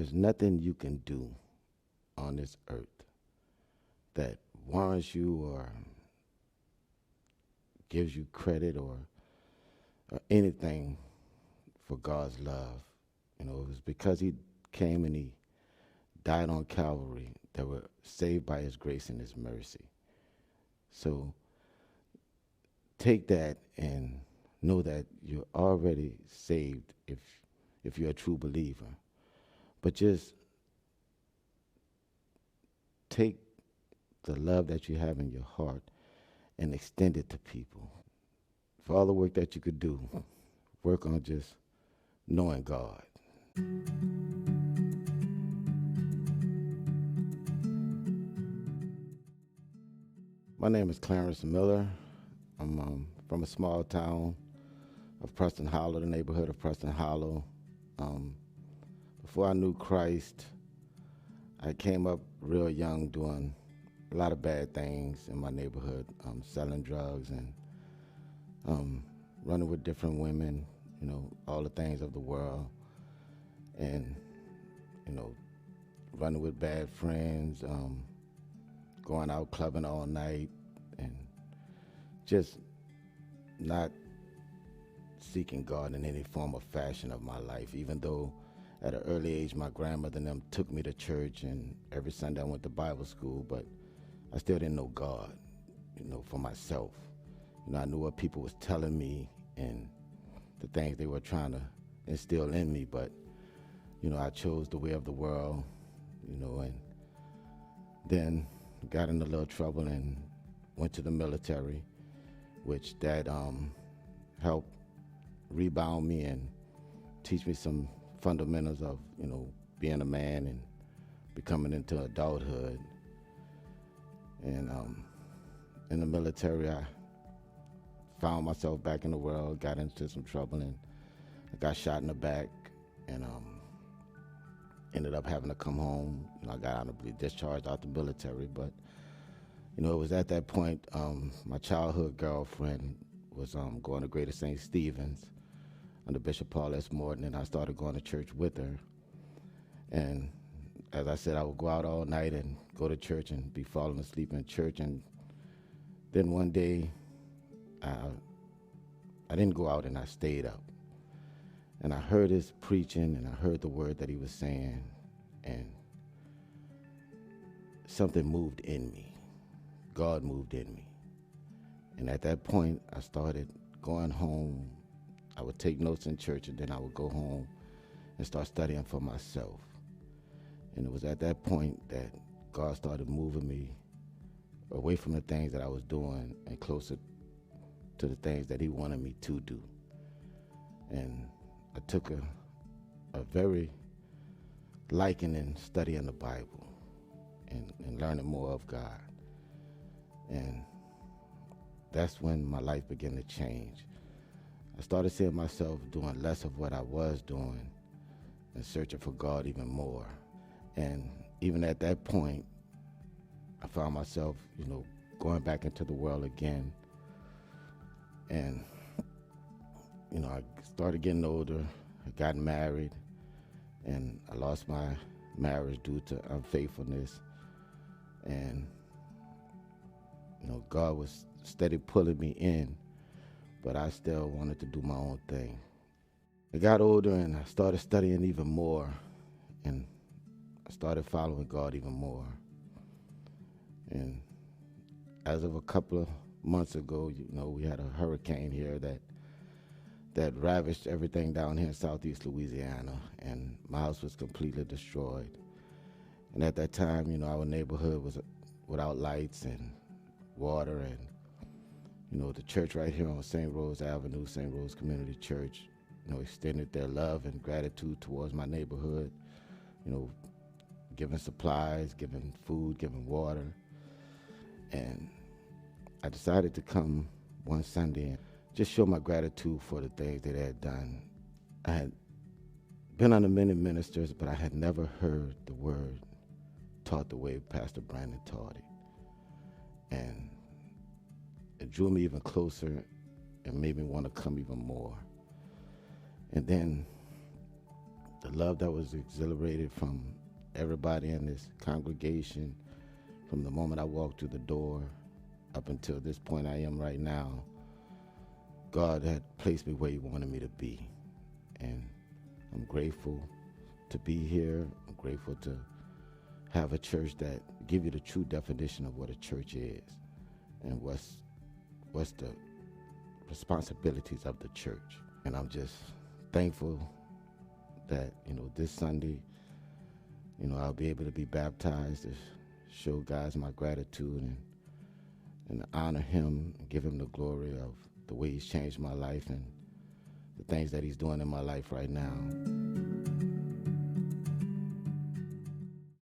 There's nothing you can do on this earth that warrants you or gives you credit or anything for God's love. It was because he came and he died on Calvary that we're saved by his grace and his mercy. So take that and know that you're already saved if you're a true believer. But just take the love that you have in your heart and extend it to people. For all the work that you could do, work on just knowing God. My name is Clarence Miller. I'm from a small town of Preston Hollow, the neighborhood of Preston Hollow. Um, Before I knew Christ, I came up real young doing a lot of bad things in my neighborhood, selling drugs and um, running with different women, all the things of the world, and, you know, running with bad friends, going out clubbing all night, and just not seeking God in any form or fashion of my life, even though at an early age my grandmother and them took me to church and every Sunday I went to Bible school, but I still didn't know God, for myself. I knew what people was telling me and the things they were trying to instill in me, but I chose the way of the world, and then got in a little trouble and went to the military, which that helped rebound me and teach me some fundamentals of, being a man and becoming into adulthood. And in the military, I found myself back in the world, got into some trouble, and I got shot in the back, and ended up having to come home. I got honorably discharged out the military, but it was at that point my childhood girlfriend was going to Greater St. Stephen's under Bishop Paul S. Morton, and I started going to church with her. And as I said, I would go out all night and go to church and be falling asleep in church. And then one day, I didn't go out and I stayed up. And I heard his preaching and I heard the word that he was saying, and something moved in me. God moved in me. And at that point, I started going home. I would take notes in church, and then I would go home and start studying for myself. And it was at that point that God started moving me away from the things that I was doing and closer to the things that he wanted me to do. And I took a very liking in studying the Bible and learning more of God. And that's when my life began to change. I started seeing myself doing less of what I was doing and searching for God even more. And even at that point, I found myself, going back into the world again. And, I started getting older, I got married, and I lost my marriage due to unfaithfulness. And, God was steady pulling me in, but I still wanted to do my own thing. I got older and I started studying even more, and I started following God even more. And as of a couple of months ago, we had a hurricane here that ravaged everything down here in southeast Louisiana, and my house was completely destroyed. And at that time, our neighborhood was without lights and water, and the church right here on St. Rose Avenue, St. Rose Community Church, extended their love and gratitude towards my neighborhood, giving supplies, giving food, giving water. And I decided to come one Sunday and just show my gratitude for the things that they had done. I had been under many ministers, but I had never heard the word taught the way Pastor Brandon taught it. And it drew me even closer and made me want to come even more. And then the love that was exhilarated from everybody in this congregation from the moment I walked through the door up until this point I am right now. God had placed me where he wanted me to be. And I'm grateful to be here. I'm grateful to have a church that give you the true definition of what a church is and what's the responsibilities of the church. And I'm just thankful that, this Sunday, I'll be able to be baptized to show God my gratitude and honor him and give him the glory of the way he's changed my life and the things that he's doing in my life right now.